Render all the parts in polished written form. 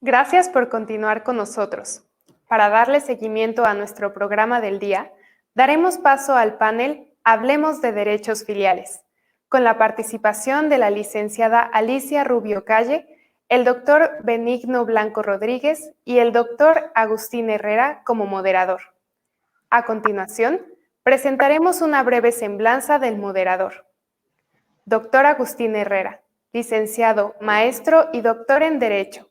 Gracias por continuar con nosotros. Para darle seguimiento a nuestro programa del día, daremos paso al panel Hablemos de Derechos Filiales, con la participación de la licenciada Alicia Rubio Calle, el doctor Benigno Blanco Rodríguez y el doctor Agustín Herrera como moderador. A continuación, presentaremos una breve semblanza del moderador. Doctor Agustín Herrera, licenciado, maestro y doctor en Derecho.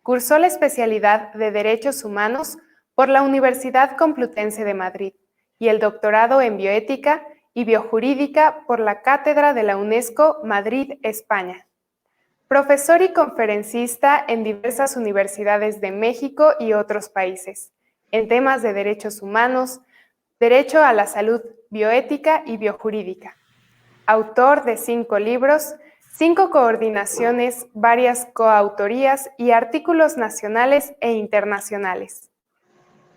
Cursó la especialidad de Derechos Humanos por la Universidad Complutense de Madrid y el doctorado en Bioética y Biojurídica por la Cátedra de la UNESCO Madrid, España. Profesor y conferencista en diversas universidades de México y otros países, en temas de derechos humanos, derecho a la salud, bioética y biojurídica. Autor de 5 libros, 5 coordinaciones, varias coautorías y artículos nacionales e internacionales.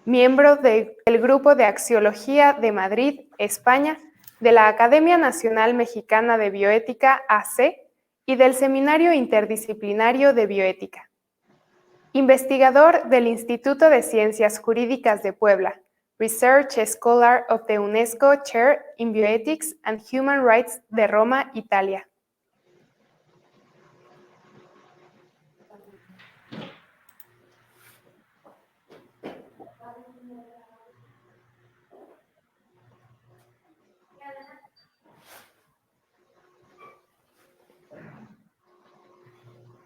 Miembro del Grupo de Axiología de Madrid, España, de la Academia Nacional Mexicana de Bioética, AC, y del Seminario Interdisciplinario de Bioética. Investigador del Instituto de Ciencias Jurídicas de Puebla, Research Scholar of the UNESCO Chair in Bioethics and Human Rights de Roma, Italia.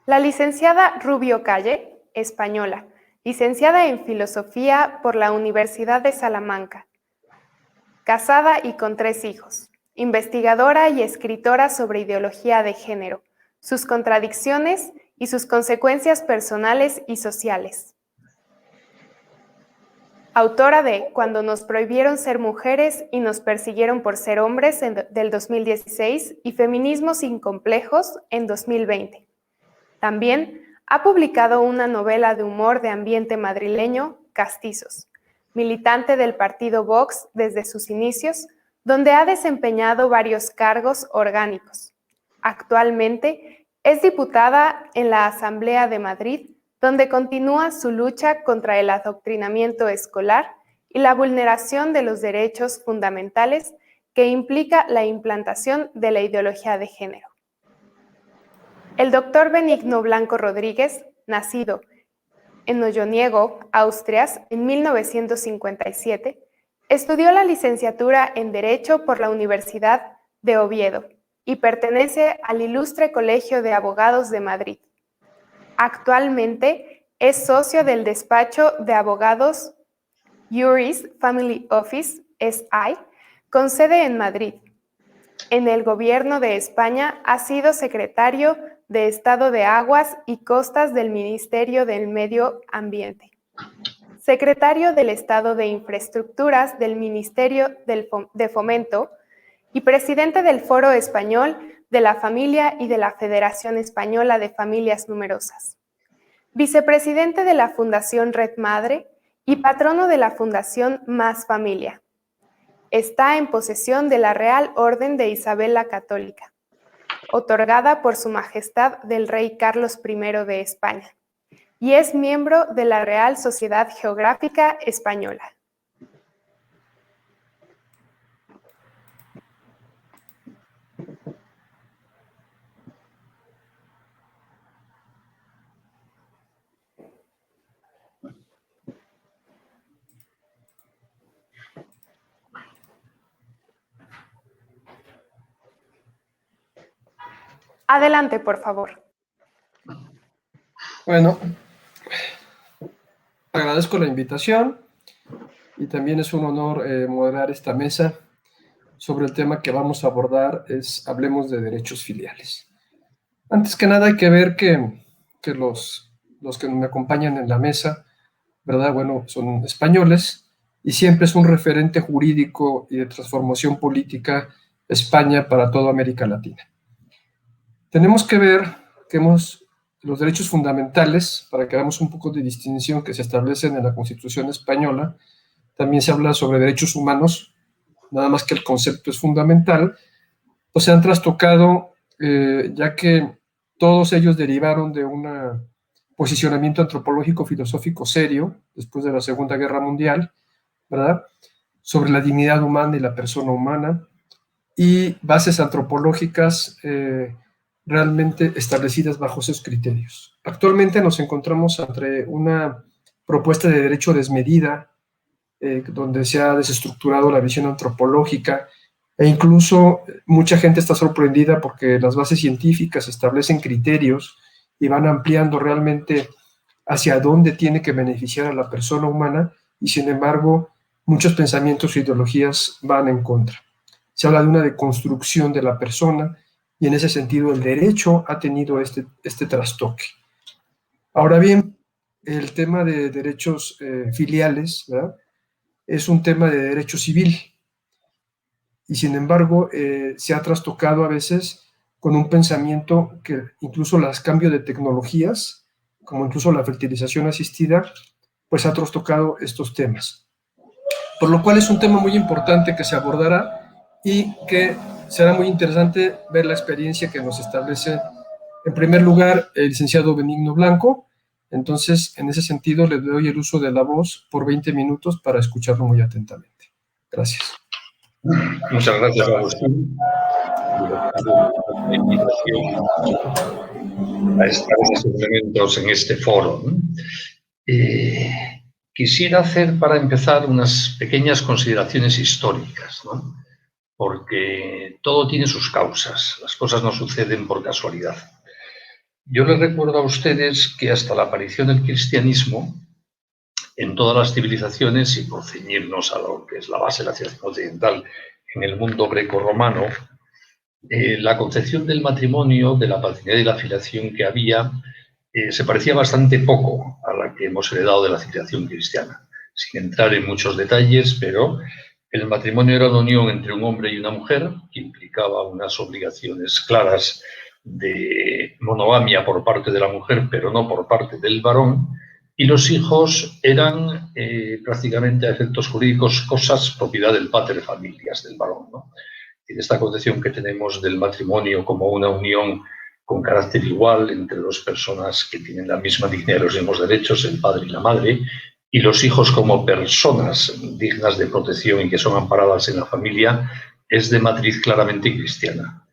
La licenciada Rubio Calle, española, licenciada en Filosofía por la Universidad de Salamanca, casada y con 3 hijos, investigadora y escritora sobre ideología de género, sus contradicciones y sus consecuencias personales y sociales. Autora de Cuando nos prohibieron ser mujeres y nos persiguieron por ser hombres del 2016 y Feminismo sin complejos en 2020. También ha publicado una novela de humor de ambiente madrileño, Castizos, militante del partido Vox desde sus inicios, donde ha desempeñado varios cargos orgánicos. Actualmente es diputada en la Asamblea de Madrid, donde continúa su lucha contra el adoctrinamiento escolar y la vulneración de los derechos fundamentales que implica la implantación de la ideología de género. El doctor Benigno Blanco Rodríguez, nacido en Olloniego, Asturias, en 1957, estudió la licenciatura en Derecho por la Universidad de Oviedo y pertenece al Ilustre Colegio de Abogados de Madrid. Actualmente es socio del despacho de abogados Juris Family Office, SI, con sede en Madrid. En el Gobierno de España ha sido secretario de Estado de Aguas y Costas del Ministerio del Medio Ambiente, secretario del Estado de Infraestructuras del Ministerio de Fomento y presidente del Foro Español de la Familia y de la Federación Española de Familias Numerosas, vicepresidente de la Fundación Red Madre y patrono de la Fundación Más Familia. Está en posesión de la Real Orden de Isabel la Católica, otorgada por Su Majestad del Rey Carlos I de España, y es miembro de la Real Sociedad Geográfica Española. Adelante, por favor. Bueno, agradezco la invitación y también es un honor moderar esta mesa sobre el tema que vamos a abordar, hablemos de derechos filiales. Antes que nada hay que ver que los que me acompañan en la mesa, ¿verdad? Bueno, son españoles y siempre es un referente jurídico y de transformación política España para toda América Latina. Tenemos que ver que los derechos fundamentales, para que hagamos un poco de distinción que se establecen en la Constitución española, también se habla sobre derechos humanos, nada más que el concepto es fundamental, pues se han trastocado ya que todos ellos derivaron de una posicionamiento antropológico filosófico serio después de la Segunda Guerra Mundial, ¿verdad?, sobre la dignidad humana y la persona humana, y bases antropológicas realmente establecidas bajo esos criterios. Actualmente nos encontramos ante una propuesta de derecho desmedida, donde se ha desestructurado la visión antropológica, e incluso mucha gente está sorprendida porque las bases científicas establecen criterios y van ampliando realmente hacia dónde tiene que beneficiar a la persona humana, y sin embargo muchos pensamientos e ideologías van en contra. Se habla de una deconstrucción de la persona, y en ese sentido el derecho ha tenido este trastoque. Ahora bien, el tema de derechos filiales, ¿verdad?, es un tema de derecho civil, y sin embargo se ha trastocado a veces con un pensamiento que incluso los cambios de tecnologías, como incluso la fertilización asistida, pues ha trastocado estos temas. Por lo cual es un tema muy importante que se abordará y que será muy interesante ver la experiencia que nos establece, en primer lugar, el licenciado Benigno Blanco. Entonces, en ese sentido, le doy el uso de la voz por 20 minutos para escucharlo muy atentamente. Gracias. Muchas gracias, Agustín, por la invitación a estar en estos momentos en este foro. Quisiera hacer, para empezar, unas pequeñas consideraciones históricas, ¿no?, porque todo tiene sus causas, las cosas no suceden por casualidad. Yo les recuerdo a ustedes que hasta la aparición del cristianismo, en todas las civilizaciones, y por ceñirnos a lo que es la base de la civilización occidental en el mundo grecorromano, la concepción del matrimonio, de la paternidad y la filiación que había, se parecía bastante poco a la que hemos heredado de la civilización cristiana. Sin entrar en muchos detalles, pero el matrimonio era una unión entre un hombre y una mujer que implicaba unas obligaciones claras de monogamia por parte de la mujer, pero no por parte del varón, y los hijos eran prácticamente a efectos jurídicos cosas propiedad del pater familias, del varón, ¿no? Y esta concepción que tenemos del matrimonio como una unión con carácter igual entre dos personas que tienen la misma dignidad y los mismos derechos, el padre y la madre, y los hijos como personas dignas de protección y que son amparadas en la familia, es de matriz claramente cristiana.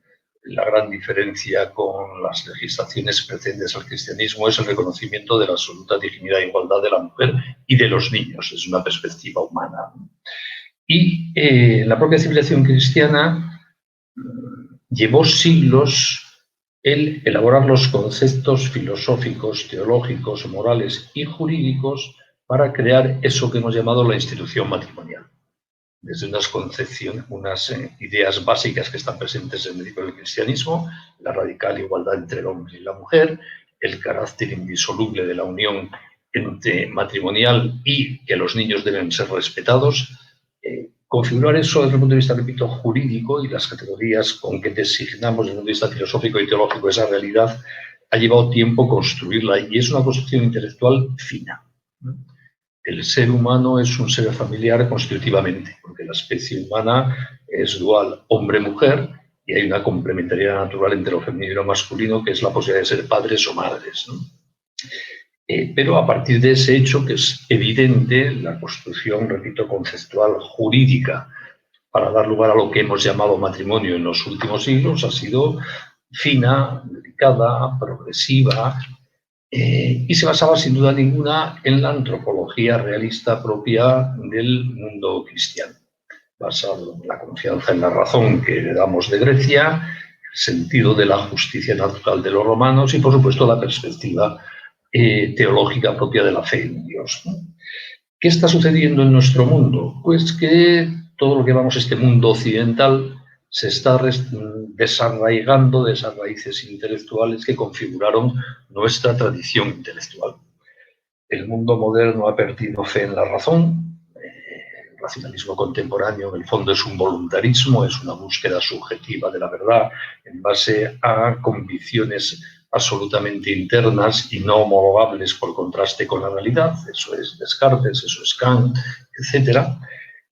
La gran diferencia con las legislaciones precedentes al cristianismo es el reconocimiento de la absoluta dignidad e igualdad de la mujer y de los niños, desde una perspectiva humana. Y la propia civilización cristiana llevó siglos el elaborar los conceptos filosóficos, teológicos, morales y jurídicos para crear eso que hemos llamado la institución matrimonial. Desde unas concepciones, unas ideas básicas que están presentes en el cristianismo, la radical igualdad entre el hombre y la mujer, el carácter indisoluble de la unión entre matrimonial y que los niños deben ser respetados. Configurar eso desde el punto de vista, repito, jurídico y las categorías con que designamos desde el punto de vista filosófico y teológico esa realidad, ha llevado tiempo construirla y es una construcción intelectual fina. El ser humano es un ser familiar constitutivamente, porque la especie humana es dual hombre-mujer y hay una complementariedad natural entre lo femenino y lo masculino, que es la posibilidad de ser padres o madres, ¿no? Pero a partir de ese hecho, que es evidente, la construcción, repito, conceptual, jurídica, para dar lugar a lo que hemos llamado matrimonio en los últimos siglos, ha sido fina, delicada, progresiva, y se basaba sin duda ninguna en la antropología realista propia del mundo cristiano, basado en la confianza en la razón que heredamos de Grecia, el sentido de la justicia natural de los romanos y, por supuesto, la perspectiva teológica propia de la fe en Dios, ¿no? ¿Qué está sucediendo en nuestro mundo? Pues que todo lo que llamamos este mundo occidental se está desarraigando de esas raíces intelectuales que configuraron nuestra tradición intelectual. El mundo moderno ha perdido fe en la razón. El racionalismo contemporáneo, en el fondo, es un voluntarismo, es una búsqueda subjetiva de la verdad en base a convicciones absolutamente internas y no homologables por contraste con la realidad. Eso es Descartes, eso es Kant, etc.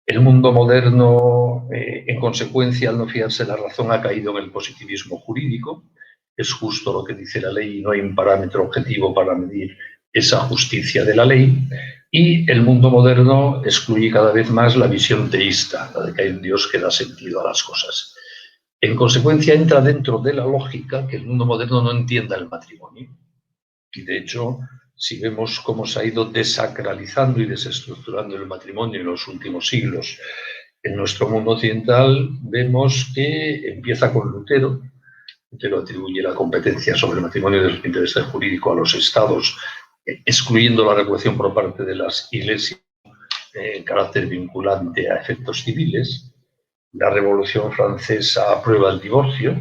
El mundo moderno, en consecuencia, al no fiarse en la razón, ha caído en el positivismo jurídico, es justo lo que dice la ley y no hay un parámetro objetivo para medir esa justicia de la ley. Y el mundo moderno excluye cada vez más la visión teísta, la de que hay un Dios que da sentido a las cosas. En consecuencia, entra dentro de la lógica que el mundo moderno no entienda el matrimonio. Y de hecho, si vemos cómo se ha ido desacralizando y desestructurando el matrimonio en los últimos siglos en nuestro mundo occidental, vemos que empieza con Lutero. Lutero atribuye la competencia sobre el matrimonio del interés jurídico a los estados, excluyendo la regulación por parte de las iglesias en carácter vinculante a efectos civiles. La Revolución Francesa aprueba el divorcio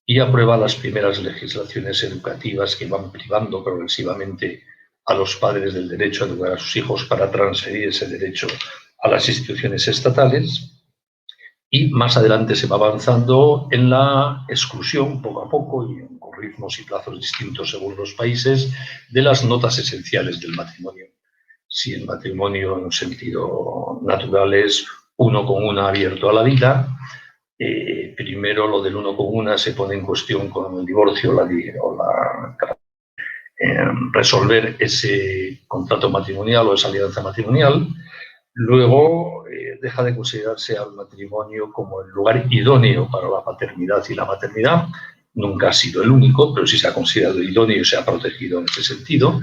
y aprueba las primeras legislaciones educativas que van privando progresivamente a los padres del derecho a educar a sus hijos para transferir ese derecho a las instituciones estatales. Y más adelante se va avanzando en la exclusión, poco a poco, y con ritmos y plazos distintos según los países, de las notas esenciales del matrimonio. Si el matrimonio en un sentido natural es uno con una abierto a la vida, primero lo del uno con una se pone en cuestión con el divorcio resolver ese contrato matrimonial o esa alianza matrimonial. Luego deja de considerarse al matrimonio como el lugar idóneo para la paternidad y la maternidad. Nunca ha sido el único, pero sí se ha considerado idóneo y se ha protegido en ese sentido.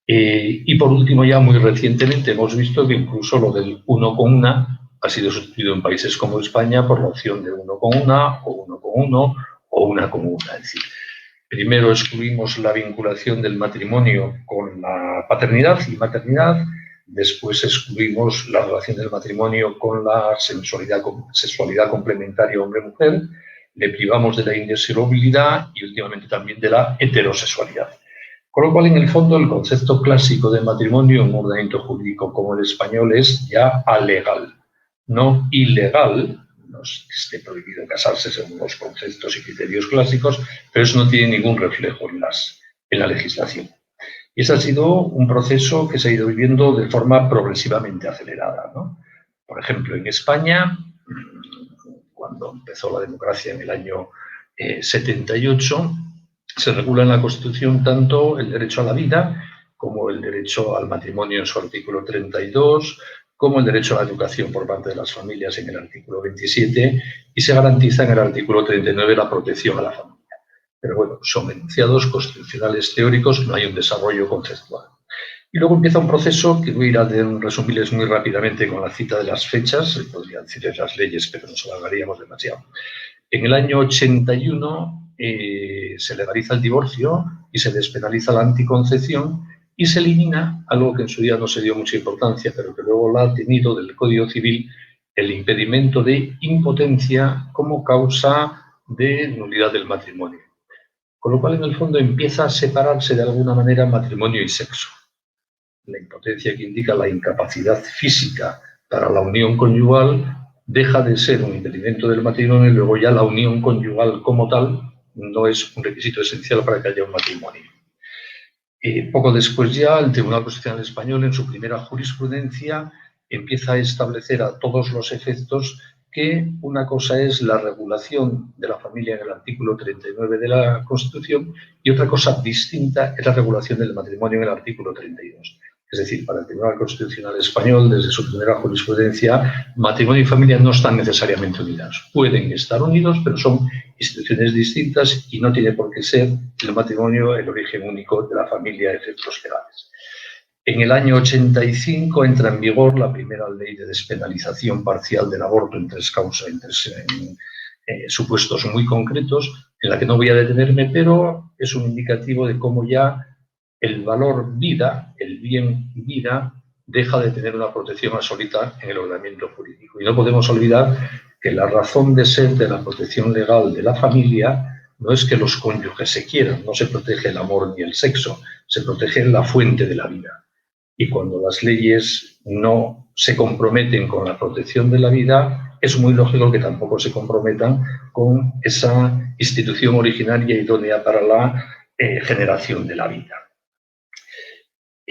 Y por último, ya muy recientemente hemos visto que incluso lo del uno con una ha sido sustituido en países como España por la opción de uno con una, o uno con uno, o una con una. Es decir, primero excluimos la vinculación del matrimonio con la paternidad y maternidad, después excluimos la relación del matrimonio con la sexualidad complementaria hombre-mujer, le privamos de la indesirabilidad y últimamente también de la heterosexualidad. Con lo cual, en el fondo, el concepto clásico de matrimonio en un ordenamiento jurídico como el español es ya alegal, no ilegal. No es que esté prohibido casarse según los conceptos y criterios clásicos, pero eso no tiene ningún reflejo en la legislación. Y ese ha sido un proceso que se ha ido viviendo de forma progresivamente acelerada, ¿no? Por ejemplo, en España, cuando empezó la democracia en el año 78, se regula en la Constitución tanto el derecho a la vida como el derecho al matrimonio en su artículo 32, como el derecho a la educación por parte de las familias en el artículo 27, y se garantiza en el artículo 39 la protección a la familia. Pero bueno, son enunciados constitucionales teóricos, no hay un desarrollo conceptual. Y luego empieza un proceso que voy a ir a resumirles muy rápidamente con la cita de las fechas, podría decirles las leyes, pero nos alargaríamos demasiado. En el año 81 se legaliza el divorcio y se despenaliza la anticoncepción y se elimina algo que en su día no se dio mucha importancia, pero que luego la ha tenido del Código Civil, el impedimento de impotencia como causa de nulidad del matrimonio. Con lo cual, en el fondo, empieza a separarse de alguna manera matrimonio y sexo. La impotencia, que indica la incapacidad física para la unión conyugal, deja de ser un impedimento del matrimonio y luego ya la unión conyugal como tal no es un requisito esencial para que haya un matrimonio. Poco después ya el Tribunal Constitucional Español, en su primera jurisprudencia, empieza a establecer a todos los efectos que una cosa es la regulación de la familia en el artículo 39 de la Constitución y otra cosa distinta es la regulación del matrimonio en el artículo 32. Es decir, para el Tribunal Constitucional Español, desde su primera jurisprudencia, matrimonio y familia no están necesariamente unidos. Pueden estar unidos, pero son instituciones distintas y no tiene por qué ser el matrimonio el origen único de la familia a efectos legales. En el año 85 entra en vigor la primera ley de despenalización parcial del aborto en tres supuestos muy concretos, en la que no voy a detenerme, pero es un indicativo de cómo ya el valor vida, el bien vida, deja de tener una protección absoluta en el ordenamiento jurídico. Y no podemos olvidar que la razón de ser de la protección legal de la familia no es que los cónyuges se quieran, no se protege el amor ni el sexo, se protege la fuente de la vida. Y cuando las leyes no se comprometen con la protección de la vida, es muy lógico que tampoco se comprometan con esa institución originaria idónea para la generación de la vida.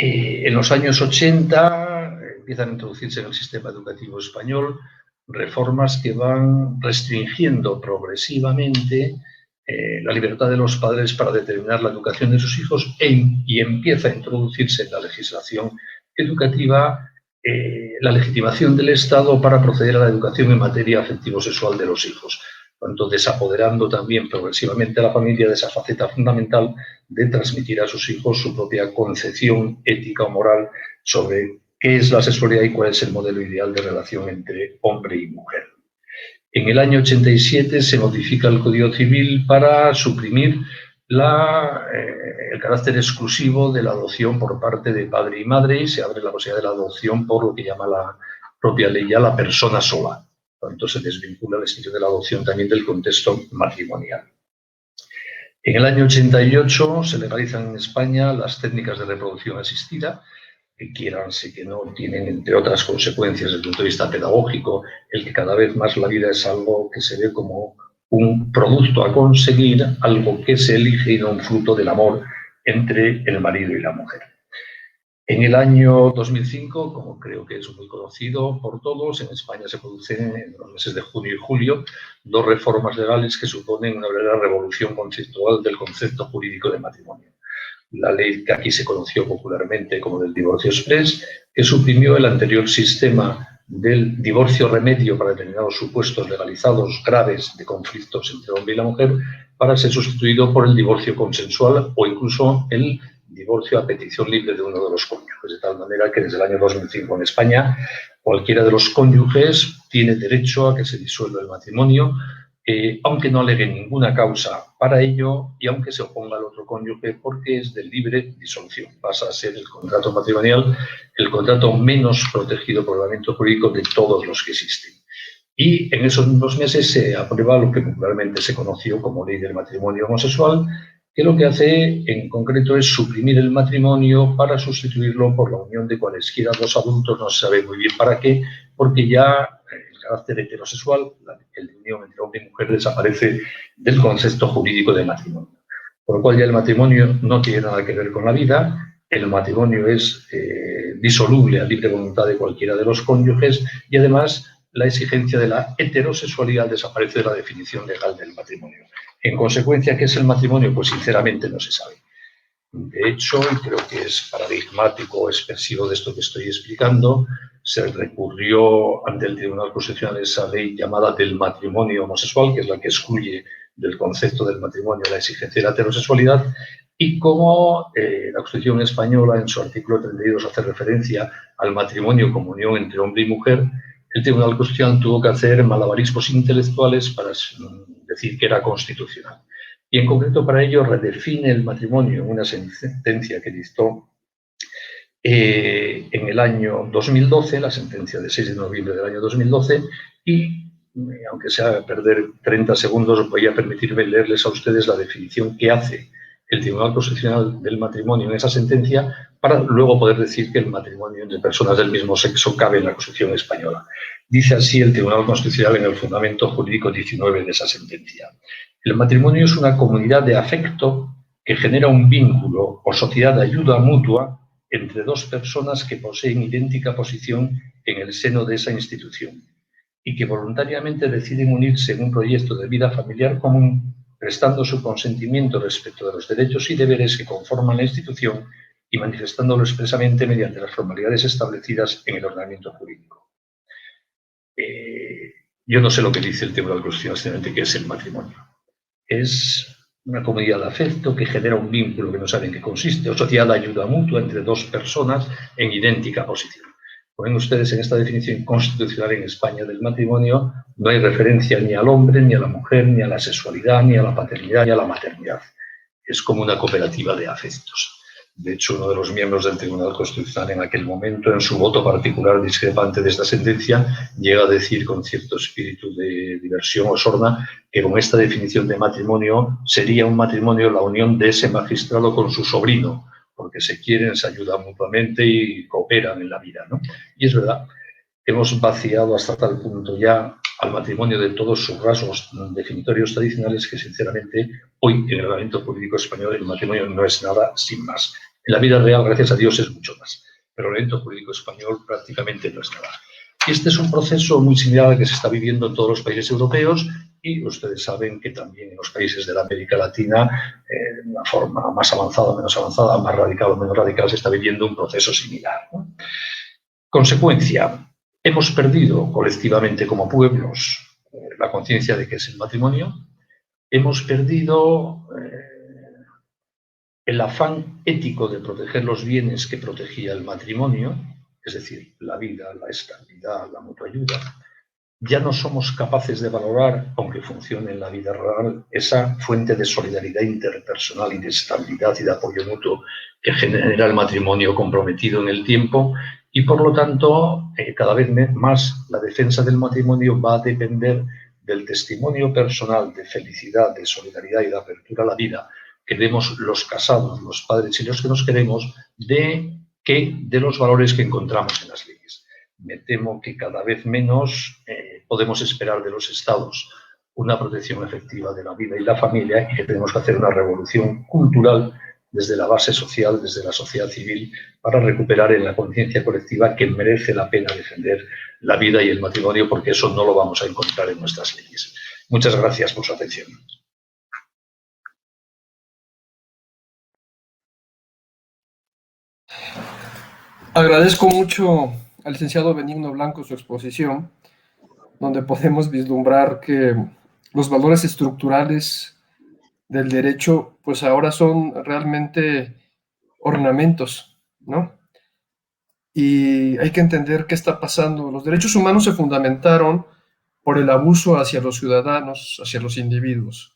En los años 80 empiezan a introducirse en el sistema educativo español reformas que van restringiendo progresivamente la libertad de los padres para determinar la educación de sus hijos y empieza a introducirse en la legislación educativa la legitimación del Estado para proceder a la educación en materia afectivo-sexual de los hijos, tanto desapoderando también progresivamente a la familia de esa faceta fundamental de transmitir a sus hijos su propia concepción ética o moral sobre qué es la sexualidad y cuál es el modelo ideal de relación entre hombre y mujer. En el año 87 se modifica el Código Civil para suprimir el carácter exclusivo de la adopción por parte de padre y madre, y se abre la posibilidad de la adopción por lo que llama la propia ley ya la persona sola. Por tanto, se desvincula la institución de la adopción también del contexto matrimonial. En el año 88 se legalizan en España las técnicas de reproducción asistida, que quieranse que no, tienen, entre otras consecuencias desde el punto de vista pedagógico, el que cada vez más la vida es algo que se ve como un producto a conseguir, algo que se elige y no un fruto del amor entre el marido y la mujer. En el año 2005, como creo que es muy conocido por todos, en España se producen en los meses de junio y julio 2 reformas legales que suponen una verdadera revolución conceptual del concepto jurídico de matrimonio. La ley que aquí se conoció popularmente como del divorcio exprés, que suprimió el anterior sistema del divorcio remedio para determinados supuestos legalizados graves de conflictos entre el hombre y la mujer, para ser sustituido por el divorcio consensual o incluso el divorcio a petición libre de uno de los cónyuges, de tal manera que desde el año 2005 en España cualquiera de los cónyuges tiene derecho a que se disuelva el matrimonio, aunque no alegue ninguna causa para ello y aunque se oponga al otro cónyuge, porque es de libre disolución. Pasa a ser el contrato matrimonial el contrato menos protegido por el ordenamiento jurídico de todos los que existen. Y en esos mismos meses se aprueba lo que popularmente se conoció como Ley del Matrimonio Homosexual, que lo que hace en concreto es suprimir el matrimonio para sustituirlo por la unión de cualesquiera 2 adultos, no se sabe muy bien para qué, porque ya el carácter heterosexual, el de unión entre hombre y mujer, desaparece del concepto jurídico de matrimonio. Por lo cual ya el matrimonio no tiene nada que ver con la vida, el matrimonio es disoluble a libre voluntad de cualquiera de los cónyuges y además la exigencia de la heterosexualidad desaparece de la definición legal del matrimonio. En consecuencia, ¿qué es el matrimonio? Pues sinceramente no se sabe. De hecho, y creo que es paradigmático o expresivo de esto que estoy explicando, se recurrió ante el Tribunal Constitucional esa ley llamada del matrimonio homosexual, que es la que excluye del concepto del matrimonio la exigencia de la heterosexualidad, y como la Constitución española en su artículo 32 hace referencia al matrimonio como unión entre hombre y mujer, el Tribunal Constitucional tuvo que hacer malabarismos intelectuales para decir que era constitucional. Y en concreto para ello redefine el matrimonio en una sentencia que dictó en el año 2012, la sentencia de 6 de noviembre del año 2012, y aunque sea perder 30 segundos, voy a permitirme leerles a ustedes la definición que hace el Tribunal Constitucional del matrimonio en esa sentencia para luego poder decir que el matrimonio entre personas del mismo sexo cabe en la Constitución española. Dice así el Tribunal Constitucional en el fundamento jurídico 19 de esa sentencia. El matrimonio es una comunidad de afecto que genera un vínculo o sociedad de ayuda mutua entre 2 personas que poseen idéntica posición en el seno de esa institución y que voluntariamente deciden unirse en un proyecto de vida familiar común, prestando su consentimiento respecto de los derechos y deberes que conforman la institución y manifestándolo expresamente mediante las formalidades establecidas en el ordenamiento jurídico. Yo no sé lo que dice el Tribunal Constitucional, simplemente que es el matrimonio. Es una comunidad de afecto que genera un vínculo que no saben en qué consiste, o sociedad de ayuda mutua entre 2 personas en idéntica posición. Como ven ustedes, en esta definición constitucional en España del matrimonio no hay referencia ni al hombre, ni a la mujer, ni a la sexualidad, ni a la paternidad, ni a la maternidad. Es como una cooperativa de afectos. De hecho, uno de los miembros del Tribunal Constitucional en aquel momento, en su voto particular discrepante de esta sentencia, llega a decir con cierto espíritu de diversión o sorna que con esta definición de matrimonio sería un matrimonio la unión de ese magistrado con su sobrino, porque se quieren, se ayudan mutuamente y cooperan en la vida, ¿no? Y es verdad, hemos vaciado hasta tal punto ya al matrimonio de todos sus rasgos definitorios tradicionales que, sinceramente, hoy en el ordenamiento jurídico español el matrimonio no es nada sin más. En la vida real, gracias a Dios, es mucho más, pero el ordenamiento jurídico español prácticamente no es nada. Y este es un proceso muy similar al que se está viviendo en todos los países europeos, y ustedes saben que también en los países de la América Latina, de una forma más avanzada o menos avanzada, más radical o menos radical, se está viviendo un proceso similar, ¿no? Consecuencia, hemos perdido colectivamente como pueblos la conciencia de qué es el matrimonio, hemos perdido el afán ético de proteger los bienes que protegía el matrimonio, es decir, la vida, la estabilidad, la mutua ayuda. Ya no somos capaces de valorar, aunque funcione en la vida real, esa fuente de solidaridad interpersonal y de estabilidad y de apoyo mutuo que genera el matrimonio comprometido en el tiempo, y por lo tanto, cada vez más la defensa del matrimonio va a depender del testimonio personal de felicidad, de solidaridad y de apertura a la vida que demos los casados, los padres y los que nos queremos, de los valores que encontramos en las leyes. Me temo que cada vez menos podemos esperar de los Estados una protección efectiva de la vida y la familia, y que tenemos que hacer una revolución cultural desde la base social, desde la sociedad civil, para recuperar en la conciencia colectiva que merece la pena defender la vida y el matrimonio, porque eso no lo vamos a encontrar en nuestras leyes. Muchas gracias por su atención. Agradezco mucho al licenciado Benigno Blanco su exposición, donde podemos vislumbrar que los valores estructurales del derecho, pues ahora son realmente ornamentos, ¿no? Y hay que entender qué está pasando. Los derechos humanos se fundamentaron por el abuso hacia los ciudadanos, hacia los individuos.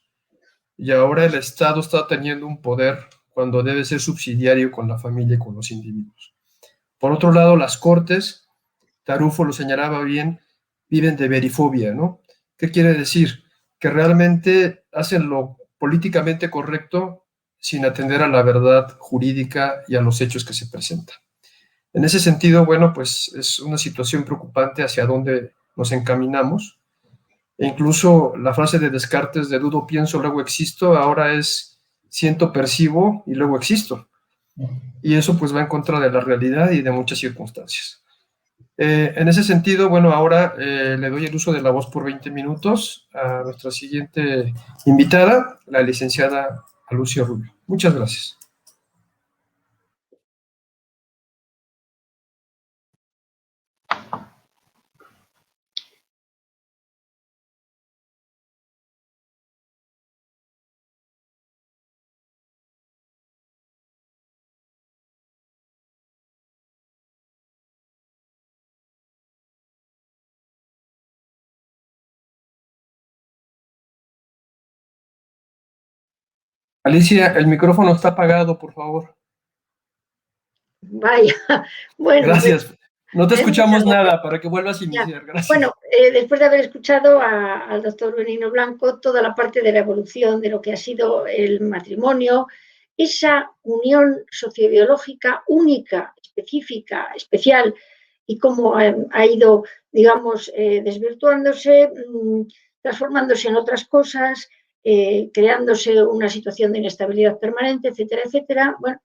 Y ahora el Estado está teniendo un poder cuando debe ser subsidiario con la familia y con los individuos. Por otro lado, las cortes, Tarufo lo señalaba bien, viven de verifobia, ¿no? ¿Qué quiere decir? Que realmente hacen lo políticamente correcto sin atender a la verdad jurídica y a los hechos que se presentan. En ese sentido, bueno, pues es una situación preocupante hacia dónde nos encaminamos. E incluso la frase de Descartes de dudo, pienso, luego existo, ahora es siento, percibo y luego existo. Y eso pues va en contra de la realidad y de muchas circunstancias. En ese sentido, bueno, ahora le doy el uso de la voz por 20 minutos a nuestra siguiente invitada, la licenciada Lucia Rubio. Muchas gracias. Alicia, el micrófono está apagado, por favor. Vaya, bueno. Gracias. No te escuchamos nada, nada, para que vuelvas a iniciar. Gracias. Bueno, después de haber escuchado al doctor Benigno Blanco toda la parte de la evolución de lo que ha sido el matrimonio, esa unión sociobiológica única, específica, especial, y cómo ha ido, digamos, desvirtuándose, transformándose en otras cosas, creándose una situación de inestabilidad permanente, etcétera, etcétera. Bueno,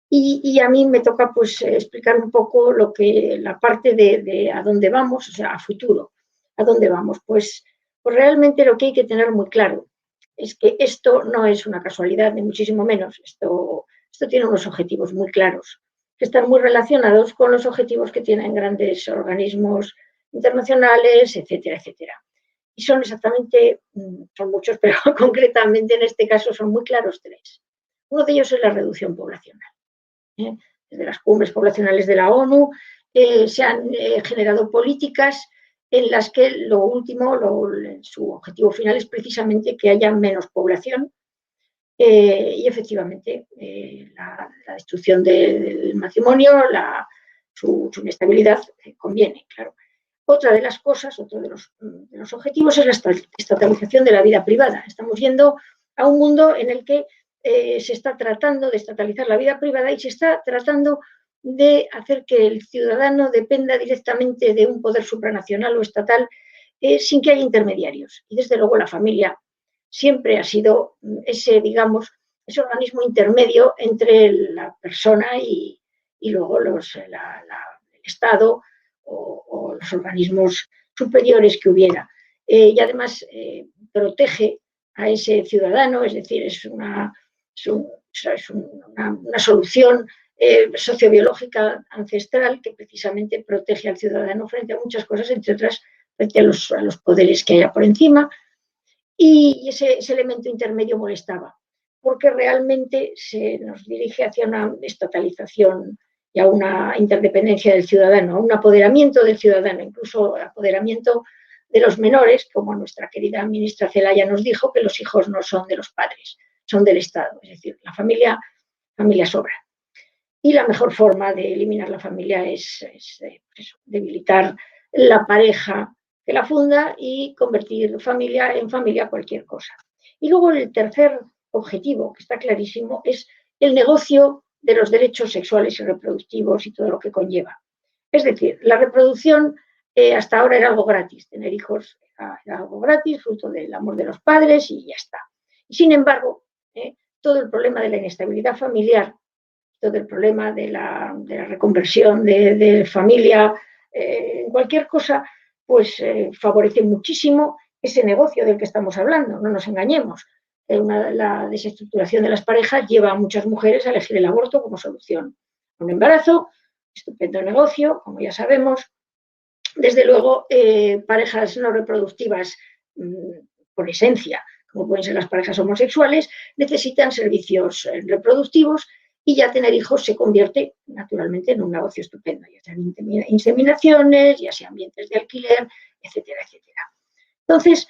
y a mí me toca pues explicar un poco la parte de a dónde vamos, o sea, a futuro, a dónde vamos. Pues realmente lo que hay que tener muy claro es que esto no es una casualidad, ni muchísimo menos. Esto tiene unos objetivos muy claros, que están muy relacionados con los objetivos que tienen grandes organismos internacionales, etcétera, etcétera. Y son exactamente, son muchos, pero concretamente en este caso son muy claros tres. Uno de ellos es la reducción poblacional. Desde las cumbres poblacionales de la ONU se han generado políticas en las que lo último, su objetivo final es precisamente que haya menos población y efectivamente la destrucción del matrimonio, su inestabilidad conviene, claro. Otra de las cosas, otro de los objetivos es la estatalización de la vida privada. Estamos yendo a un mundo en el que se está tratando de estatalizar la vida privada y se está tratando de hacer que el ciudadano dependa directamente de un poder supranacional o estatal sin que haya intermediarios. Y desde luego la familia siempre ha sido ese, digamos, ese organismo intermedio entre la persona y luego el Estado o los organismos superiores que hubiera. Y además protege a ese ciudadano, es decir, es una solución sociobiológica ancestral que precisamente protege al ciudadano frente a muchas cosas, entre otras frente a los poderes que haya por encima, y ese elemento intermedio molestaba, porque realmente se nos dirige hacia una estatalización y a una interdependencia del ciudadano, a un apoderamiento del ciudadano, incluso apoderamiento de los menores, como nuestra querida ministra Zelaya nos dijo, que los hijos no son de los padres, son del Estado, es decir, la familia sobra. Y la mejor forma de eliminar la familia es debilitar la pareja que la funda y convertir familia en familia cualquier cosa. Y luego el tercer objetivo, que está clarísimo, es el negocio de los derechos sexuales y reproductivos y todo lo que conlleva. Es decir, la reproducción hasta ahora era algo gratis, tener hijos era algo gratis, fruto del amor de los padres y ya está. Y sin embargo, todo el problema de la inestabilidad familiar, todo el problema de la reconversión de familia, en cualquier cosa, pues favorece muchísimo ese negocio del que estamos hablando, no nos engañemos. La desestructuración de las parejas lleva a muchas mujeres a elegir el aborto como solución a un embarazo, estupendo negocio, como ya sabemos. Desde luego, parejas no reproductivas, por esencia, como pueden ser las parejas homosexuales, necesitan servicios reproductivos y ya tener hijos se convierte naturalmente en un negocio estupendo, ya sean inseminaciones, ya sean ambientes de alquiler, etcétera, etcétera. Entonces,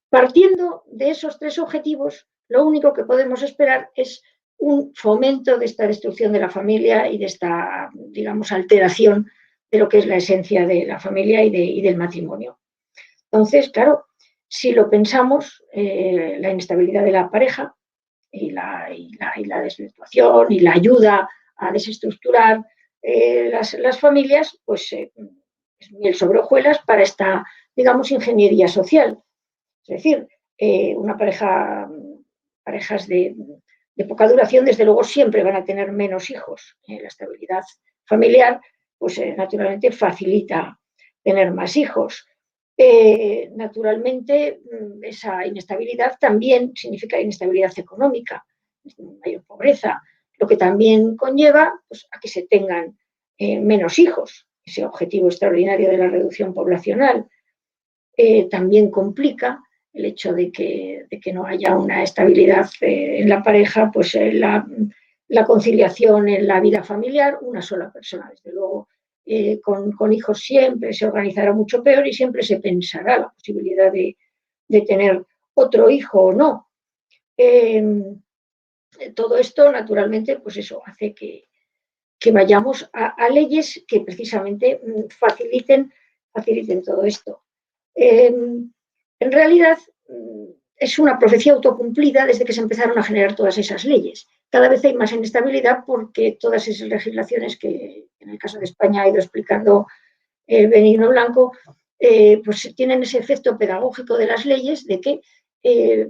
partiendo de esos tres objetivos, lo único que podemos esperar es un fomento de esta destrucción de la familia y de esta, digamos, alteración de lo que es la esencia de la familia y del matrimonio. Entonces, claro, si lo pensamos, la inestabilidad de la pareja y la desvirtuación y la ayuda a desestructurar las familias, pues es miel sobre hojuelas para esta, digamos, ingeniería social. Es decir, parejas de poca duración, desde luego, siempre van a tener menos hijos. La estabilidad familiar, pues naturalmente facilita tener más hijos. Naturalmente, esa inestabilidad también significa inestabilidad económica, mayor pobreza, lo que también conlleva pues, a que se tengan menos hijos. Ese objetivo extraordinario de la reducción poblacional también complica el hecho de que no haya una estabilidad en la pareja, pues la conciliación en la vida familiar, una sola persona, desde luego. Con hijos siempre se organizará mucho peor y siempre se pensará la posibilidad de tener otro hijo o no. Todo esto, naturalmente, pues eso hace que vayamos a leyes que precisamente faciliten todo esto. En realidad, es una profecía autocumplida desde que se empezaron a generar todas esas leyes. Cada vez hay más inestabilidad porque todas esas legislaciones que en el caso de España ha ido explicando Benigno Blanco, pues tienen ese efecto pedagógico de las leyes, de que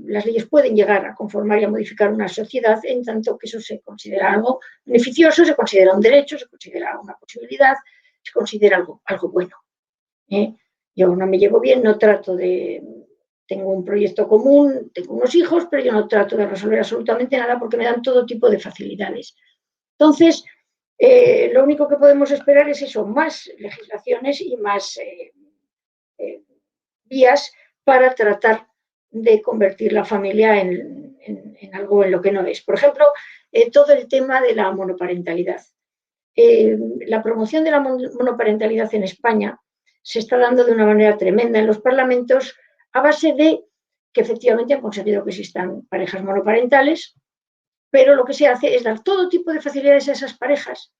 las leyes pueden llegar a conformar y a modificar una sociedad en tanto que eso se considera algo beneficioso, se considera un derecho, se considera una posibilidad, se considera algo bueno. Yo no me llevo bien, no trato de... Tengo un proyecto común, tengo unos hijos, pero yo no trato de resolver absolutamente nada porque me dan todo tipo de facilidades. Entonces, lo único que podemos esperar es eso, más legislaciones y más vías para tratar de convertir la familia en algo en lo que no es. Por ejemplo, todo el tema de la monoparentalidad. La promoción de la monoparentalidad en España se está dando de una manera tremenda en los parlamentos a base de que efectivamente han conseguido que existan parejas monoparentales, pero lo que se hace es dar todo tipo de facilidades a esas parejas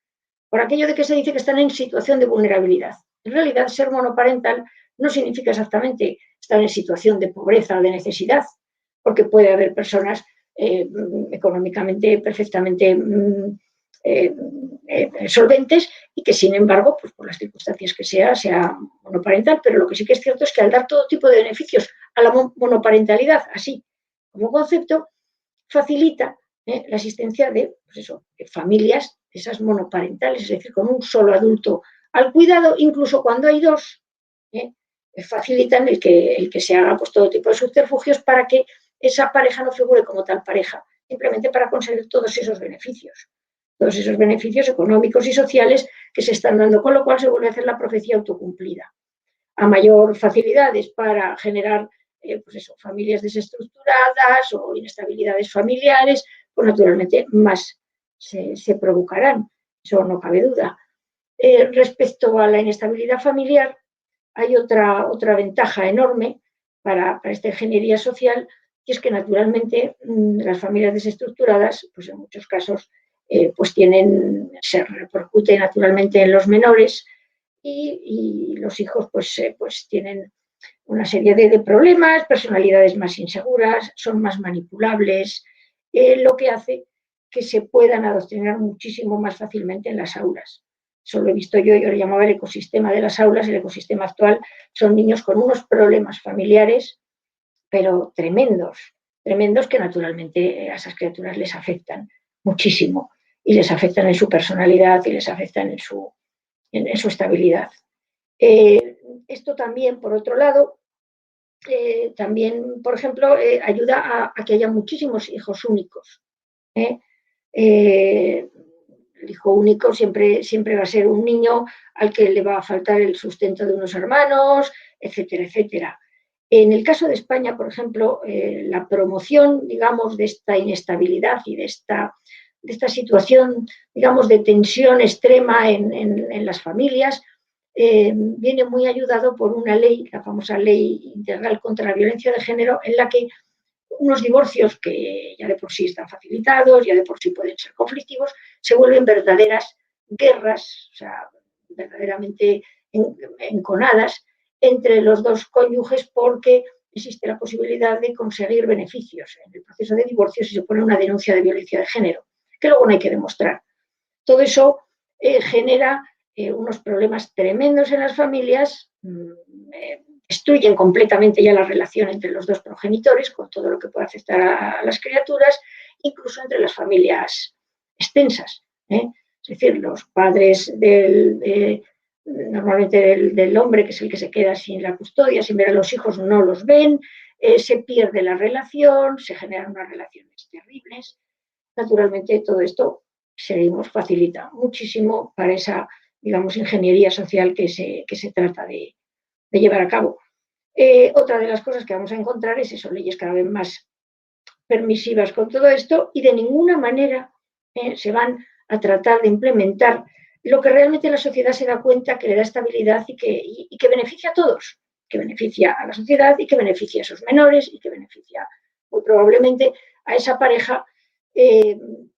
por aquello de que se dice que están en situación de vulnerabilidad. En realidad, ser monoparental no significa exactamente estar en situación de pobreza o de necesidad, porque puede haber personas económicamente perfectamente solventes y que, sin embargo, pues por las circunstancias que sea monoparental, pero lo que sí que es cierto es que al dar todo tipo de beneficios a la monoparentalidad, así como concepto, facilita la existencia de, pues eso, de familias, esas monoparentales, es decir, con un solo adulto al cuidado, incluso cuando hay dos, facilitan el que se haga pues, todo tipo de subterfugios para que esa pareja no figure como tal pareja, simplemente para conseguir todos esos beneficios económicos y sociales que se están dando, con lo cual se vuelve a hacer la profecía autocumplida. A mayor facilidades para generar pues eso, familias desestructuradas o inestabilidades familiares, pues naturalmente más se provocarán, eso no cabe duda. Respecto a la inestabilidad familiar, hay otra ventaja enorme para esta ingeniería social, y es que naturalmente las familias desestructuradas, pues en muchos casos, pues se repercute naturalmente en los menores y los hijos pues tienen una serie de problemas, personalidades más inseguras, son más manipulables, lo que hace que se puedan adoctrinar muchísimo más fácilmente en las aulas. Eso lo he visto yo lo llamaba el ecosistema de las aulas. El ecosistema actual son niños con unos problemas familiares, pero tremendos que naturalmente a esas criaturas les afectan muchísimo y les afectan en su personalidad y les afectan en su estabilidad. Esto también, por otro lado, también, por ejemplo, ayuda a que haya muchísimos hijos únicos. El hijo único siempre va a ser un niño al que le va a faltar el sustento de unos hermanos, etcétera, etcétera. En el caso de España, por ejemplo, la promoción, digamos, de esta inestabilidad y de esta situación, digamos, de tensión extrema en las familias, viene muy ayudado por una ley, la famosa Ley Integral contra la Violencia de Género, en la que unos divorcios que ya de por sí están facilitados, ya de por sí pueden ser conflictivos, se vuelven verdaderas guerras, o sea, verdaderamente enconadas entre los dos cónyuges, porque existe la posibilidad de conseguir beneficios en el proceso de divorcio si se pone una denuncia de violencia de género, que luego no hay que demostrar. Todo eso genera unos problemas tremendos en las familias, destruyen completamente ya la relación entre los dos progenitores, con todo lo que puede afectar a las criaturas, incluso entre las familias extensas. Es decir, los padres normalmente del hombre, que es el que se queda sin la custodia, sin ver a los hijos, no los ven, se pierde la relación, se generan unas relaciones terribles. Naturalmente, todo esto facilita muchísimo para esa, digamos, ingeniería social que se trata de llevar a cabo. Otra de las cosas que vamos a encontrar es eso, leyes cada vez más permisivas con todo esto, y de ninguna manera se van a tratar de implementar lo que realmente la sociedad se da cuenta que le da estabilidad y que beneficia a todos, que beneficia a la sociedad y que beneficia a esos menores y que beneficia muy probablemente a esa pareja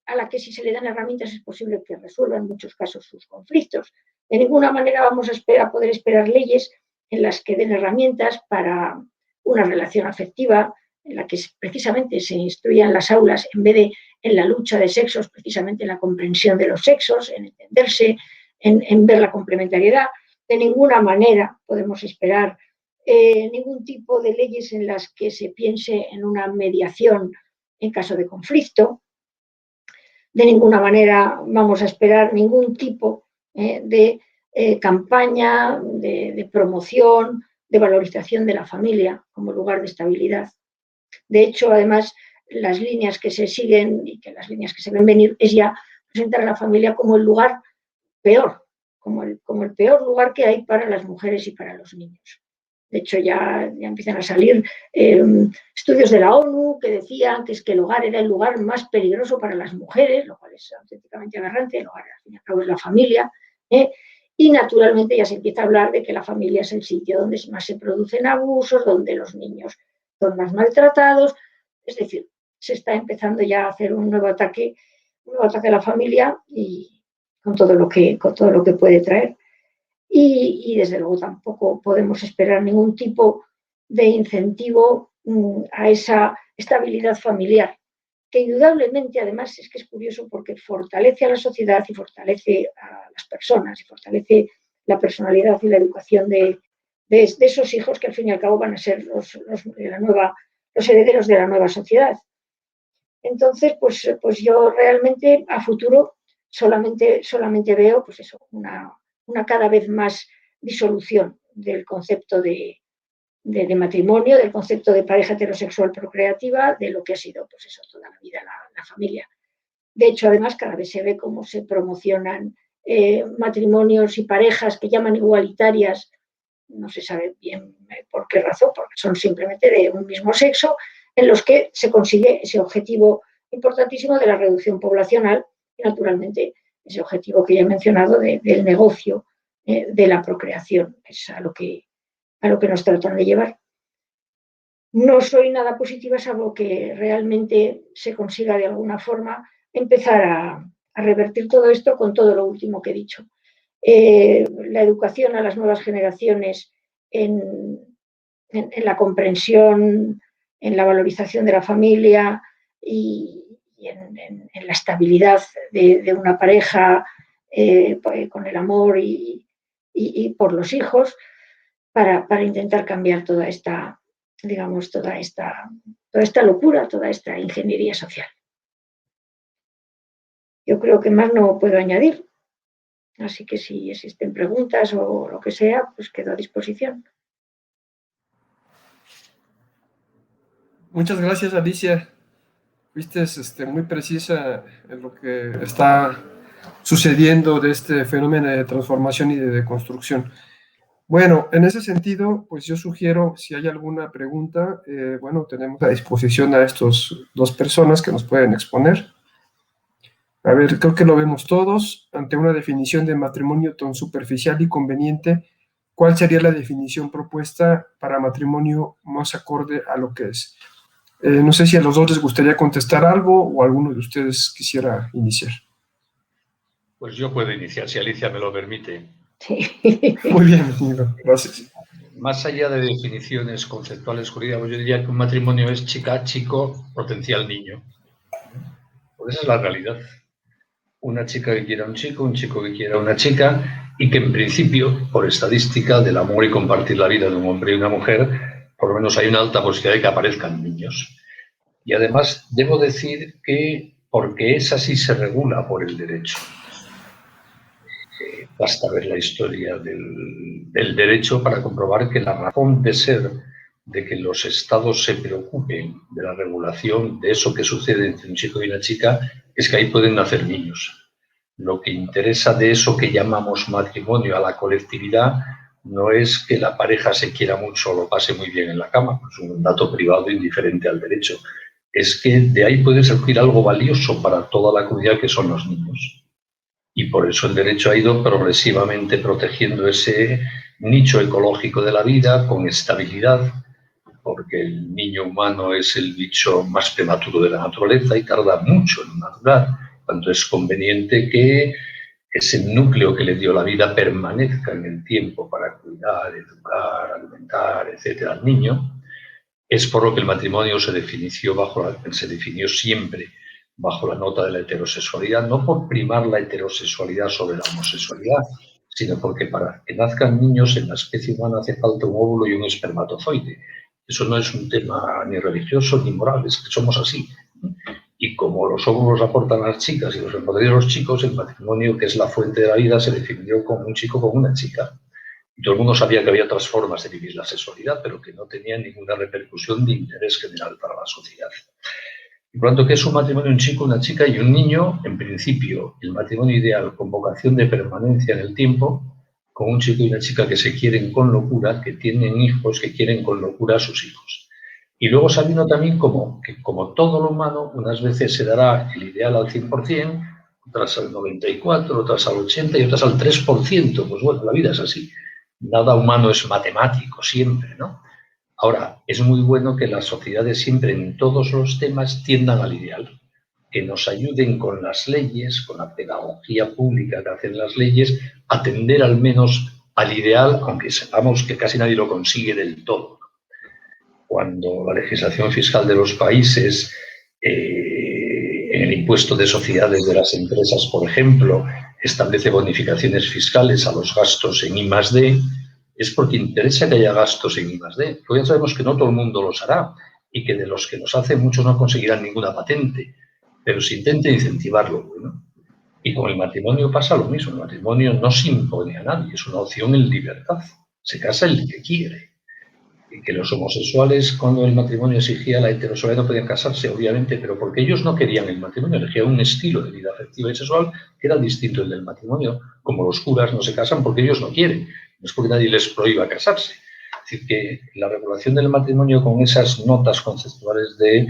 a la que, si se le dan herramientas, es posible que resuelva en muchos casos sus conflictos. De ninguna manera vamos a poder esperar leyes en las que den herramientas para una relación afectiva, en la que precisamente se instruyan las aulas, en vez de en la lucha de sexos, precisamente en la comprensión de los sexos, en entenderse, en ver la complementariedad. De ninguna manera podemos esperar ningún tipo de leyes en las que se piense en una mediación en caso de conflicto. De ninguna manera vamos a esperar ningún tipo de campaña de promoción, de valorización de la familia como lugar de estabilidad. De hecho, además, las líneas que se siguen y que las líneas que se ven venir es ya presentar a la familia como el lugar peor, como el peor lugar que hay para las mujeres y para los niños. De hecho, ya empiezan a salir estudios de la ONU que decían que es que el hogar era el lugar más peligroso para las mujeres, lo cual es auténticamente aberrante. El hogar, al fin y al cabo, es la familia. Y naturalmente ya se empieza a hablar de que la familia es el sitio donde más se producen abusos, donde los niños son más maltratados. Es decir, se está empezando ya a hacer un nuevo ataque a la familia, y con todo lo que puede traer. Y desde luego tampoco podemos esperar ningún tipo de incentivo a esa estabilidad familiar, que indudablemente, además, es que es curioso porque fortalece a la sociedad y fortalece a las personas y fortalece la personalidad y la educación de esos hijos que al fin y al cabo van a ser los herederos de la nueva sociedad. Entonces, pues yo realmente a futuro solamente veo pues eso, una cada vez más disolución del concepto de de matrimonio, del concepto de pareja heterosexual procreativa, de lo que ha sido, pues eso, toda la vida la familia. De hecho, además, cada vez se ve cómo se promocionan matrimonios y parejas que llaman igualitarias, no se sabe bien por qué razón, porque son simplemente de un mismo sexo, en los que se consigue ese objetivo importantísimo de la reducción poblacional y, naturalmente, ese objetivo que ya he mencionado del negocio de la procreación. Es a lo que nos tratan de llevar. No soy nada positiva, salvo que realmente se consiga de alguna forma empezar a revertir todo esto con todo lo último que he dicho. La educación a las nuevas generaciones en la comprensión, en la valorización de la familia y en la estabilidad de una pareja con el amor y por los hijos, para intentar cambiar toda esta, digamos, toda esta locura, toda esta ingeniería social. Yo creo que más no puedo añadir, así que si existen preguntas o lo que sea, pues quedo a disposición. Muchas gracias, Alicia. Fuiste muy precisa en lo que está sucediendo de este fenómeno de transformación y de deconstrucción. Bueno, en ese sentido, pues yo sugiero, si hay alguna pregunta, bueno, tenemos a disposición a estos dos personas que nos pueden exponer. A ver, creo que lo vemos todos. Ante una definición de matrimonio tan superficial y conveniente, ¿cuál sería la definición propuesta para matrimonio más acorde a lo que es? No sé si a los dos les gustaría contestar algo o alguno de ustedes quisiera iniciar. Pues yo puedo iniciar, si Alicia me lo permite. Sí. Muy bien, amigo. Gracias. Más allá de definiciones conceptuales jurídicas, yo diría que un matrimonio es chica, chico, potencial niño. Pues esa es la realidad. Una chica que quiera a un chico que quiera a una chica, y que en principio, por estadística del amor y compartir la vida de un hombre y una mujer, por lo menos hay una alta posibilidad de que aparezcan niños. Y además debo decir que, porque es así, se regula por el derecho. Basta ver la historia del derecho para comprobar que la razón de ser de que los estados se preocupen de la regulación de eso que sucede entre un chico y una chica es que ahí pueden nacer niños. Lo que interesa de eso que llamamos matrimonio a la colectividad no es que la pareja se quiera mucho o lo pase muy bien en la cama, es un dato privado indiferente al derecho. Es que de ahí puede surgir algo valioso para toda la comunidad que son los niños. Y por eso el derecho ha ido progresivamente protegiendo ese nicho ecológico de la vida con estabilidad, porque el niño humano es el bicho más prematuro de la naturaleza y tarda mucho en madurar, cuando es conveniente que ese núcleo que le dio la vida permanezca en el tiempo para cuidar, educar, alimentar, etcétera, al niño. Es por lo que el matrimonio se definió siempre bajo la nota de la heterosexualidad, no por primar la heterosexualidad sobre la homosexualidad, sino porque para que nazcan niños en la especie humana hace falta un óvulo y un espermatozoide. Eso no es un tema ni religioso ni moral, es que somos así. Y como los óvulos aportan a las chicas y los espermatozoides a los chicos, el matrimonio, que es la fuente de la vida, se definió como un chico con una chica. Y todo el mundo sabía que había otras formas de vivir la sexualidad, pero que no tenían ninguna repercusión de interés general para la sociedad. Y por lo tanto, ¿qué es un matrimonio? Un chico, una chica y un niño. En principio, el matrimonio ideal con vocación de permanencia en el tiempo, con un chico y una chica que se quieren con locura, que tienen hijos, que quieren con locura a sus hijos. Y luego sabiendo también que como todo lo humano, unas veces se dará el ideal al 100%, otras al 94%, otras al 80% y otras al 3%. Pues bueno, la vida es así. Nada humano es matemático siempre, ¿no? Ahora, es muy bueno que las sociedades siempre en todos los temas tiendan al ideal, que nos ayuden con las leyes, con la pedagogía pública que hacen las leyes, a tender al menos al ideal, aunque sepamos que casi nadie lo consigue del todo. Cuando la legislación fiscal de los países, en el impuesto de sociedades de las empresas, por ejemplo, establece bonificaciones fiscales a los gastos en I+D, es porque interesa que haya gastos en I+D. Porque ya sabemos que no todo el mundo los hará y que de los que los hacen muchos no conseguirán ninguna patente, pero se intenta incentivarlo. ¿No? Y con el matrimonio pasa lo mismo. El matrimonio no se impone a nadie, es una opción en libertad. Se casa el que quiere. que los homosexuales, cuando el matrimonio exigía la heterosexualidad, no podían casarse, obviamente, pero porque ellos no querían el matrimonio, elegían un estilo de vida afectiva y sexual que era distinto del matrimonio, como los curas no se casan porque ellos no quieren, no es porque nadie les prohíba casarse. Es decir, que la regulación del matrimonio con esas notas conceptuales de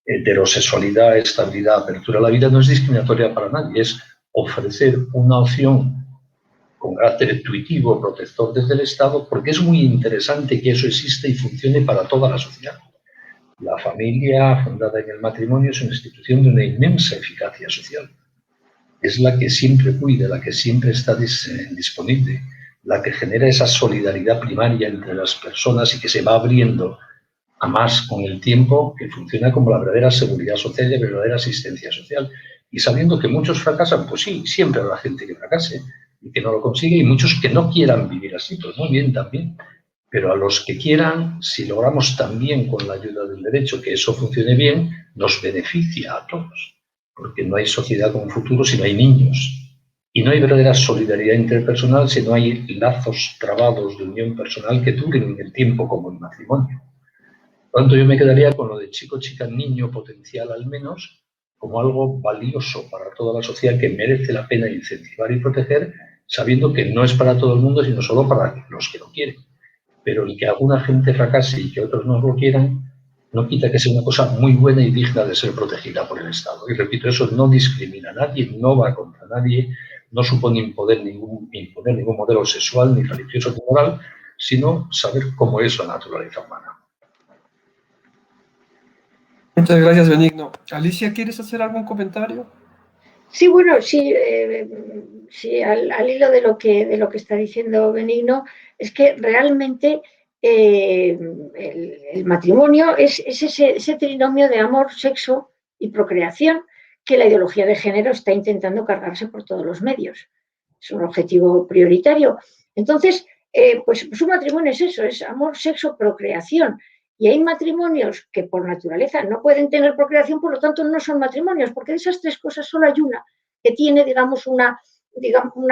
heterosexualidad, estabilidad, apertura a la vida no es discriminatoria para nadie, es ofrecer una opción con carácter intuitivo, protector desde el Estado, porque es muy interesante que eso exista y funcione para toda la sociedad. La familia fundada en el matrimonio es una institución de una inmensa eficacia social. Es la que siempre cuida, la que siempre está disponible, la que genera esa solidaridad primaria entre las personas y que se va abriendo a más con el tiempo, que funciona como la verdadera seguridad social y la verdadera asistencia social. Y sabiendo que muchos fracasan, pues sí, siempre habrá gente que fracase y que no lo consigue, y muchos que no quieran vivir así, pues muy bien también. Pero a los que quieran, si logramos también con la ayuda del derecho que eso funcione bien, nos beneficia a todos. Porque no hay sociedad con futuro si no hay niños. Y no hay verdadera solidaridad interpersonal si no hay lazos trabados de unión personal que duren en el tiempo, como el matrimonio. Por lo tanto, yo me quedaría con lo de chico, chica, niño potencial al menos, como algo valioso para toda la sociedad que merece la pena incentivar y proteger, sabiendo que no es para todo el mundo, sino solo para los que lo quieren. Pero el que alguna gente fracase y que otros no lo quieran, no quita que sea una cosa muy buena y digna de ser protegida por el Estado. Y repito, eso no discrimina a nadie, no va contra nadie, no supone imponer ningún modelo sexual, ni religioso, ni moral, sino saber cómo es la naturaleza humana. Muchas gracias, Benigno. Alicia, ¿quieres hacer algún comentario? Sí, bueno, sí, sí al hilo de lo que está diciendo Benigno, es que realmente el matrimonio es ese trinomio de amor, sexo y procreación que la ideología de género está intentando cargarse por todos los medios. Es un objetivo prioritario. Entonces, pues un matrimonio es eso, es amor, sexo, procreación. Y hay matrimonios que por naturaleza no pueden tener procreación, por lo tanto no son matrimonios, porque de esas tres cosas solo hay una que tiene, digamos, una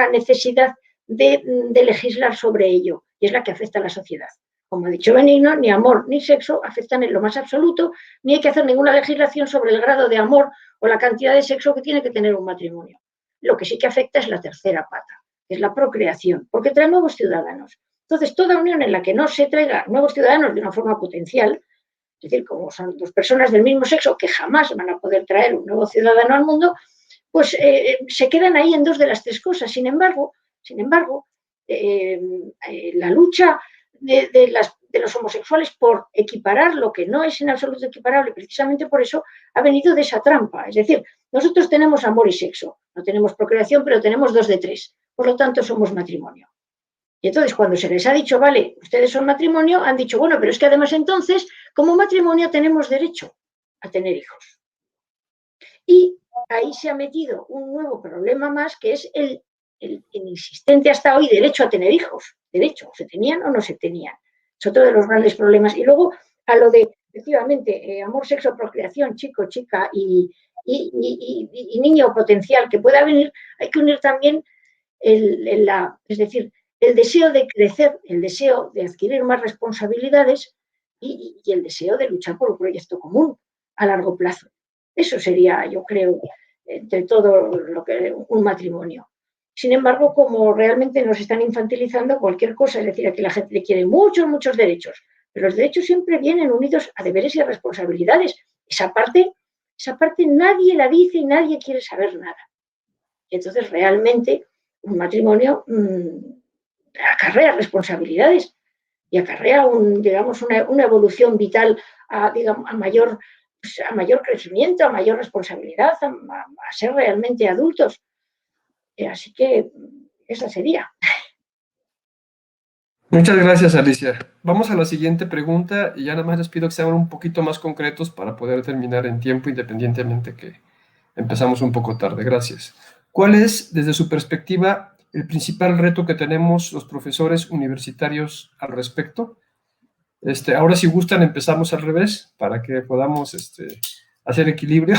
necesidad de legislar sobre ello, y es la que afecta a la sociedad. Como ha dicho Benigno, ni amor ni sexo afectan en lo más absoluto, ni hay que hacer ninguna legislación sobre el grado de amor o la cantidad de sexo que tiene que tener un matrimonio. Lo que sí que afecta es la tercera pata, que es la procreación, porque trae nuevos ciudadanos. Entonces, toda unión en la que no se traiga nuevos ciudadanos de una forma potencial, es decir, como son dos personas del mismo sexo que jamás van a poder traer un nuevo ciudadano al mundo, pues se quedan ahí en dos de las tres cosas. Sin embargo, la lucha de los homosexuales por equiparar lo que no es en absoluto equiparable, precisamente por eso ha venido de esa trampa. Es decir, nosotros tenemos amor y sexo, no tenemos procreación, pero tenemos 2 de 3, por lo tanto somos matrimonio. Y entonces, cuando se les ha dicho, vale, ustedes son matrimonio, han dicho, bueno, pero es que además entonces, como matrimonio, tenemos derecho a tener hijos. Y ahí se ha metido un nuevo problema más, que es el insistente hasta hoy derecho a tener hijos. Derecho, ¿se tenían o no se tenían? Es otro de los grandes problemas. Y luego, a lo de, efectivamente, amor, sexo, procreación, chico, chica y niño potencial que pueda venir, hay que unir también es decir, el deseo de crecer, el deseo de adquirir más responsabilidades y el deseo de luchar por un proyecto común a largo plazo. Eso sería, yo creo, entre todo lo que un matrimonio. Sin embargo, como realmente nos están infantilizando cualquier cosa, es decir, aquí la gente le quiere muchos, muchos derechos, pero los derechos siempre vienen unidos a deberes y a responsabilidades. Esa parte nadie la dice y nadie quiere saber nada. Entonces, realmente, un matrimonio acarrea responsabilidades y acarrea una evolución vital a mayor crecimiento, a mayor responsabilidad, a ser realmente adultos. Así que esa sería. Muchas gracias, Alicia. Vamos a la siguiente pregunta y ya nada más les pido que sean un poquito más concretos para poder terminar en tiempo, independientemente que empezamos un poco tarde. Gracias. ¿Cuál es, desde su perspectiva, el principal reto que tenemos los profesores universitarios al respecto? Ahora, si gustan, empezamos al revés para que podamos hacer equilibrio.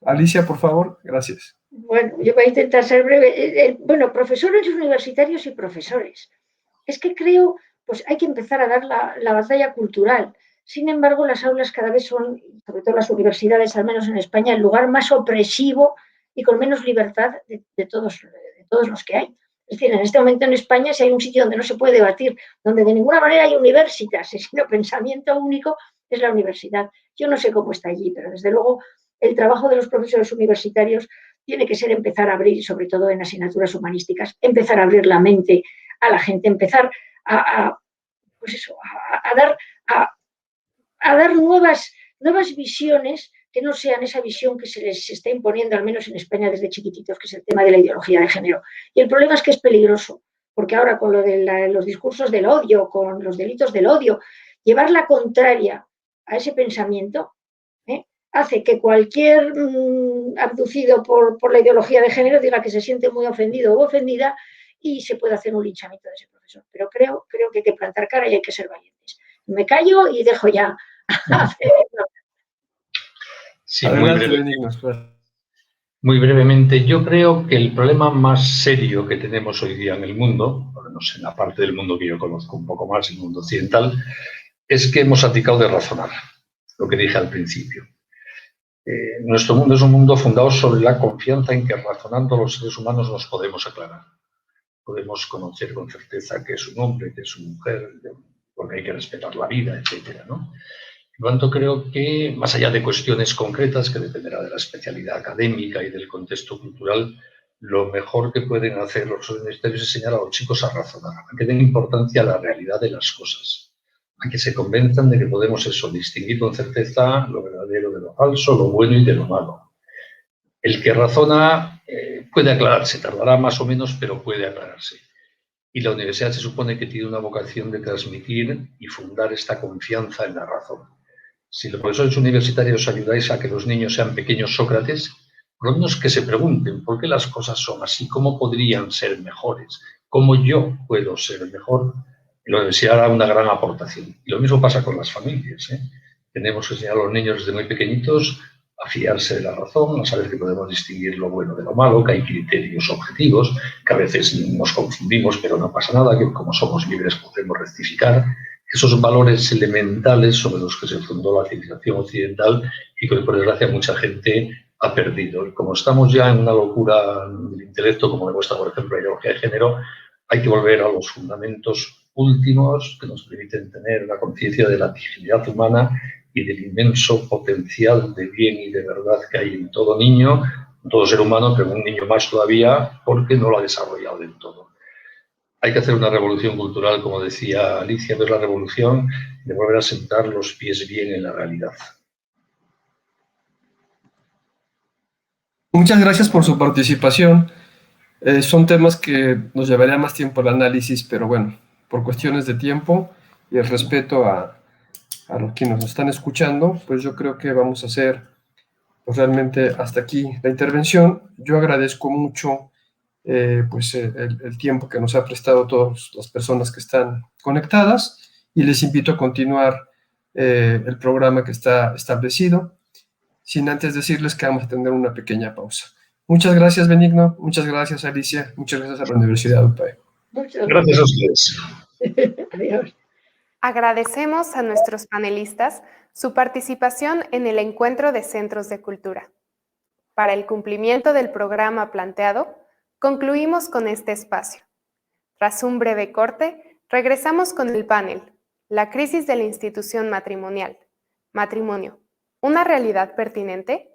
Alicia, por favor. Gracias. Bueno, yo voy a intentar ser breve. Bueno, profesores universitarios y profesores. Es que creo, pues hay que empezar a dar la batalla cultural. Sin embargo, las aulas cada vez son, sobre todo las universidades, al menos en España, el lugar más opresivo y con menos libertad de todos los que hay. Es decir, en este momento en España, si hay un sitio donde no se puede debatir, donde de ninguna manera hay universitas, sino pensamiento único, es la universidad. Yo no sé cómo está allí, pero desde luego el trabajo de los profesores universitarios tiene que ser empezar a abrir, sobre todo en asignaturas humanísticas, empezar a abrir la mente a la gente, empezar a dar nuevas visiones que no sean esa visión que se les está imponiendo, al menos en España desde chiquititos, que es el tema de la ideología de género. Y el problema es que es peligroso, porque ahora con lo de los discursos del odio, con los delitos del odio, llevar la contraria a ese pensamiento hace que cualquier abducido por la ideología de género diga que se siente muy ofendido o ofendida y se puede hacer un linchamiento de ese profesor. Pero creo que hay que plantar cara y hay que ser valientes. Me callo y dejo ya. Sí, Adelante, muy brevemente, yo creo que el problema más serio que tenemos hoy día en el mundo, por lo menos en la parte del mundo que yo conozco un poco más, el mundo occidental, es que hemos abdicado de razonar, lo que dije al principio. Nuestro mundo es un mundo fundado sobre la confianza en que razonando los seres humanos nos podemos aclarar. Podemos conocer con certeza qué es un hombre, qué es una mujer, porque hay que respetar la vida, etcétera, ¿no? Por lo tanto, creo que, más allá de cuestiones concretas, que dependerá de la especialidad académica y del contexto cultural, lo mejor que pueden hacer los universitarios es enseñar a los chicos a razonar, a que den importancia a la realidad de las cosas, a que se convenzan de que podemos distinguir con certeza lo verdadero de lo falso, lo bueno y de lo malo. El que razona puede aclararse, tardará más o menos, pero puede aclararse. Y la universidad se supone que tiene una vocación de transmitir y fundar esta confianza en la razón. Si los profesores universitarios ayudáis a que los niños sean pequeños Sócrates, por lo menos que se pregunten por qué las cosas son así, cómo podrían ser mejores, cómo yo puedo ser mejor, la universidad hará una gran aportación. Y lo mismo pasa con las familias. Tenemos que enseñar a los niños desde muy pequeñitos a fiarse de la razón, a saber que podemos distinguir lo bueno de lo malo, que hay criterios objetivos, que a veces nos confundimos, pero no pasa nada, que como somos libres podemos rectificar. Esos valores elementales sobre los que se fundó la civilización occidental y que, por desgracia, mucha gente ha perdido. Y como estamos ya en una locura del intelecto, como demuestra, por ejemplo, la ideología de género, hay que volver a los fundamentos últimos que nos permiten tener una conciencia de la dignidad humana y del inmenso potencial de bien y de verdad que hay en todo niño, en todo ser humano, pero en un niño más todavía, porque no lo ha desarrollado del todo. Hay que hacer una revolución cultural, como decía Alicia, que es la revolución de volver a sentar los pies bien en la realidad. Muchas gracias por su participación. Son temas que nos llevaría más tiempo el análisis, pero bueno, por cuestiones de tiempo y el respeto a los que nos están escuchando, pues yo creo que vamos a hacer pues realmente hasta aquí la intervención. Yo agradezco mucho el tiempo que nos ha prestado todas las personas que están conectadas y les invito a continuar el programa que está establecido, sin antes decirles que vamos a tener una pequeña pausa. Muchas gracias, Benigno. Muchas gracias, Alicia. Muchas gracias a la Universidad de UPAE. Gracias a ustedes. Adiós. Agradecemos a nuestros panelistas su participación en el encuentro de centros de cultura. Para el cumplimiento del programa planteado, concluimos con este espacio. Tras un breve corte, regresamos con el panel La crisis de la institución matrimonial. Matrimonio, ¿una realidad pertinente?